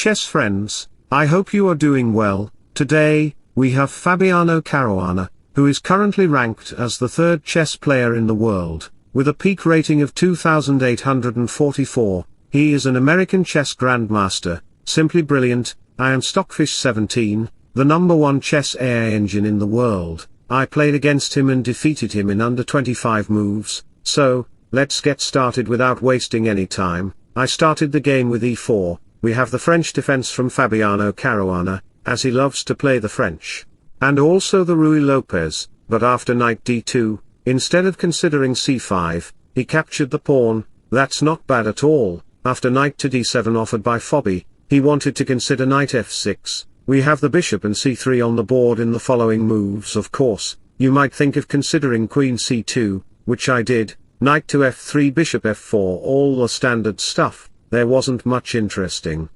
chess friends, I hope you are doing well. Today, we have Fabiano Caruana, who is currently ranked as the third chess player in the world, with a peak rating of 2,844. He is an American chess grandmaster, simply brilliant. I am Stockfish 17, the #1 chess AI engine in the world. I played against him and defeated him in under 25 moves, so, let's get started without wasting any time. I started the game with e4, we have the French defense from Fabiano Caruana, as he loves to play the French. And also the Ruy Lopez, but after knight d2, instead of considering c5, he captured the pawn. That's not bad at all. After knight to d7 offered by Fabi, he wanted to consider knight f6. We have the bishop and c3 on the board in the following moves. Of course, you might think of considering queen c2, which I did, knight to f3 bishop f4, all the standard stuff. There wasn't much interesting.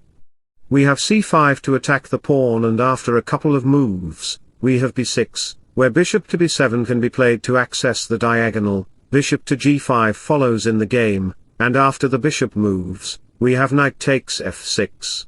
We have c5 to attack the pawn, and after a couple of moves, we have b6, where bishop to b7 can be played to access the diagonal. Bishop to g5 follows in the game, and after the bishop moves, we have knight takes f6.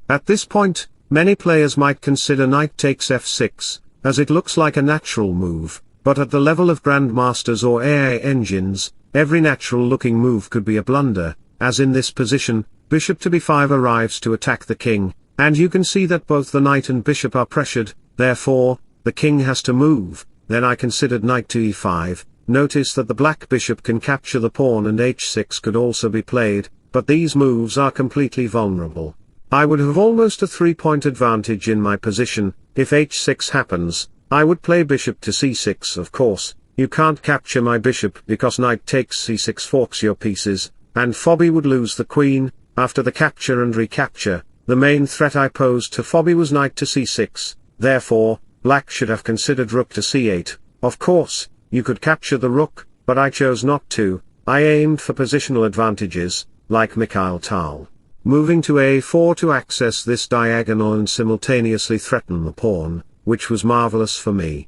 At this point, many players might consider knight takes f6, as it looks like a natural move, but at the level of grandmasters or AI engines, every natural-looking move could be a blunder, as in this position, bishop to b5 arrives to attack the king, and you can see that both the knight and bishop are pressured, therefore, the king has to move. Then I considered knight to e5, notice that the black bishop can capture the pawn and h6 could also be played, but these moves are completely vulnerable. I would have almost a 3-point advantage in my position. If h6 happens, I would play bishop to c6. Of course, you can't capture my bishop because knight takes c6 forks your pieces, and Fabi would lose the queen. After the capture and recapture, the main threat I posed to Fabi was knight to c6, therefore, black should have considered rook to c8. Of course, you could capture the rook, but I chose not to. I aimed for positional advantages, like Mikhail Tal. Moving to a4 to access this diagonal and simultaneously threaten the pawn, which was marvelous for me.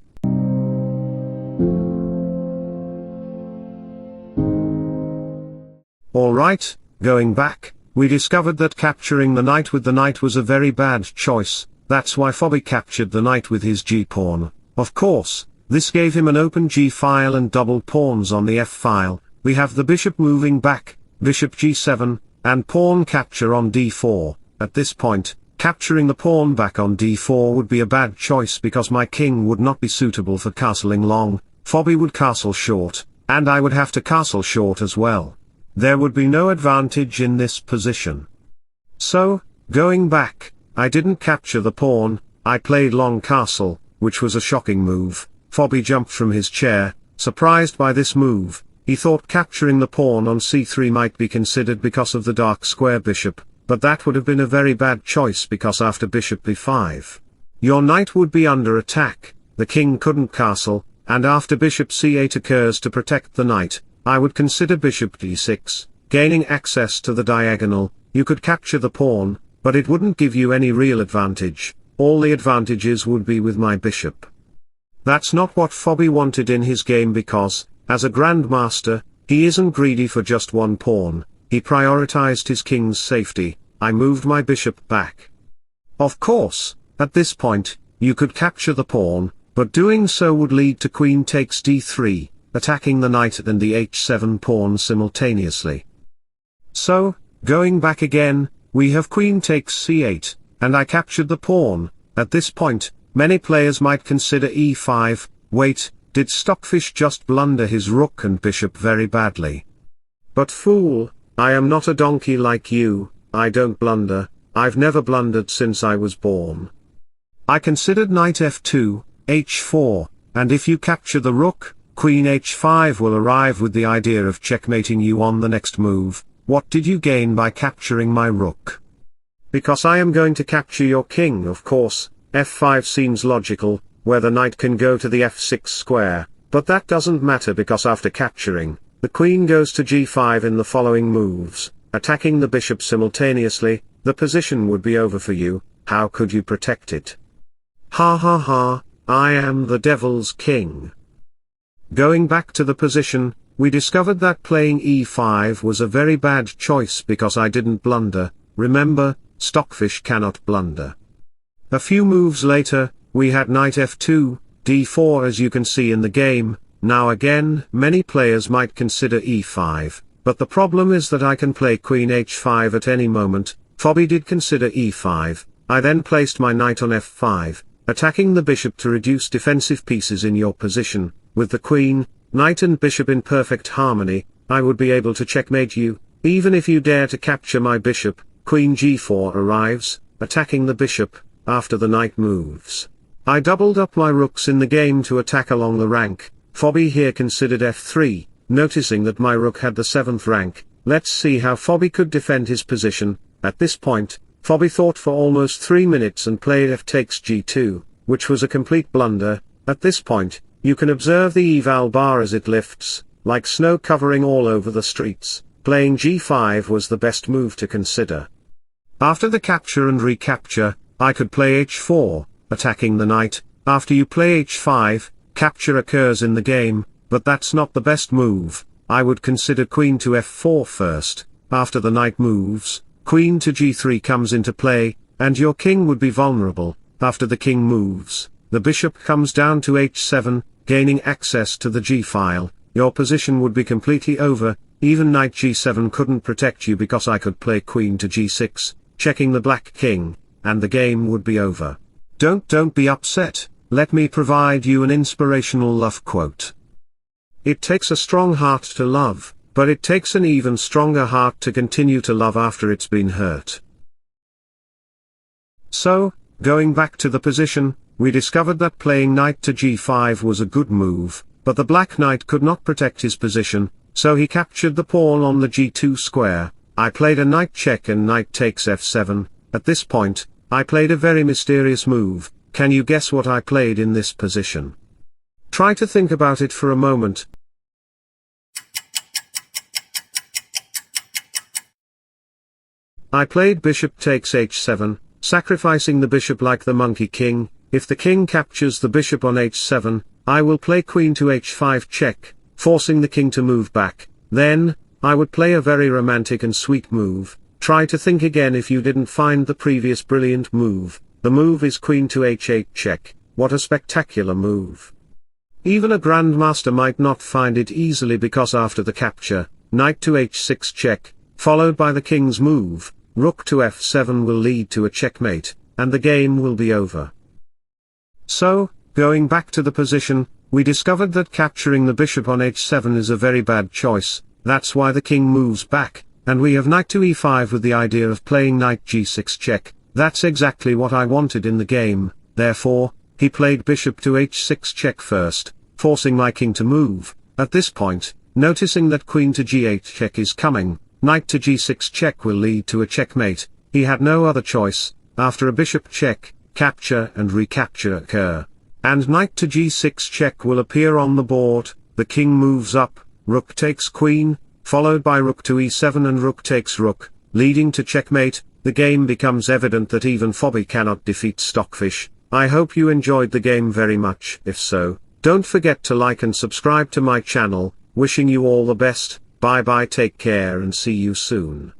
Alright, going back, we discovered that capturing the knight with the knight was a very bad choice. That's why Fabi captured the knight with his g-pawn. Of course, this gave him an open g-file and double pawns on the f-file. We have the bishop moving back, bishop g7, and pawn capture on d4. At this point, capturing the pawn back on d4 would be a bad choice because my king would not be suitable for castling long. Fabi would castle short, and I would have to castle short as well. There would be no advantage in this position. So, going back, I didn't capture the pawn, I played long castle, which was a shocking move. Fabi jumped from his chair, surprised by this move. He thought capturing the pawn on c3 might be considered because of the dark square bishop, but that would have been a very bad choice because after bishop b5, your knight would be under attack, the king couldn't castle, and after bishop c8 occurs to protect the knight, I would consider bishop d6, gaining access to the diagonal. You could capture the pawn, but it wouldn't give you any real advantage. All the advantages would be with my bishop. That's not what Fabi wanted in his game because, as a grandmaster, he isn't greedy for just one pawn. He prioritized his king's safety. I moved my bishop back. Of course, at this point, you could capture the pawn, but doing so would lead to queen takes d3, attacking the knight and the h7 pawn simultaneously. So, going back again, we have queen takes c8, and I captured the pawn. At this point, many players might consider e5, wait, did Stockfish just blunder his rook and bishop very badly? But fool, I am not a donkey like you, I don't blunder, I've never blundered since I was born. I considered knight f2, h4, and if you capture the rook, queen h5 will arrive with the idea of checkmating you on the next move. What did you gain by capturing my rook? Because I am going to capture your king, of course. f5 seems logical, where the knight can go to the f6 square, but that doesn't matter because after capturing, the queen goes to g5 in the following moves, attacking the bishop simultaneously. The position would be over for you. How could you protect it? Ha ha ha, I am the devil's king. Going back to the position, we discovered that playing e5 was a very bad choice because I didn't blunder. Remember, Stockfish cannot blunder. A few moves later, we had knight f2, d4 as you can see in the game. Now again, many players might consider e5, but the problem is that I can play queen h5 at any moment. Fabi did consider e5, I then placed my knight on f5, attacking the bishop to reduce defensive pieces in your position. With the queen, knight and bishop in perfect harmony, I would be able to checkmate you, even if you dare to capture my bishop. Queen g4 arrives, attacking the bishop, after the knight moves. I doubled up my rooks in the game to attack along the rank. Fabi here considered f3, noticing that my rook had the 7th rank. Let's see how Fabi could defend his position. At this point, Fabi thought for almost 3 minutes and played f takes g2, which was a complete blunder. At this point, you can observe the eval bar as it lifts, like snow covering all over the streets. Playing g5 was the best move to consider. After the capture and recapture, I could play h4, attacking the knight. After you play h5, capture occurs in the game, but that's not the best move. I would consider queen to f4 first. After the knight moves, queen to g3 comes into play, and your king would be vulnerable. After the king moves, the bishop comes down to h7, gaining access to the g-file. Your position would be completely over. Even knight g7 couldn't protect you because I could play queen to g6, checking the black king, and the game would be over. Don't be upset, let me provide you an inspirational love quote. It takes a strong heart to love, but it takes an even stronger heart to continue to love after it's been hurt. So, going back to the position, we discovered that playing knight to g5 was a good move, but the black knight could not protect his position, so he captured the pawn on the g2 square. I played a knight check and knight takes f7. At this point, I played a very mysterious move. Can you guess what I played in this position? Try to think about it for a moment. I played bishop takes h7, sacrificing the bishop like the monkey king. If the king captures the bishop on h7, I will play queen to h5 check, forcing the king to move back. Then, I would play a very romantic and sweet move. Try to think again if you didn't find the previous brilliant move. The move is queen to h8 check. What a spectacular move. Even a grandmaster might not find it easily because after the capture, knight to h6 check, followed by the king's move, rook to f7 will lead to a checkmate, and the game will be over. So, going back to the position, we discovered that capturing the bishop on h7 is a very bad choice. That's why the king moves back, and we have knight to e5 with the idea of playing knight g6 check. That's exactly what I wanted in the game. Therefore, he played bishop to h6 check first, forcing my king to move. At this point, noticing that queen to g8 check is coming, knight to g6 check will lead to a checkmate. He had no other choice. After a bishop check, capture and recapture occur, and knight to g6 check will appear on the board. The king moves up, rook takes queen, followed by rook to e7 and rook takes rook, leading to checkmate. The game becomes evident that even Fabi cannot defeat Stockfish. I hope you enjoyed the game very much. If so, don't forget to like and subscribe to my channel. Wishing you all the best. Bye bye, take care and see you soon.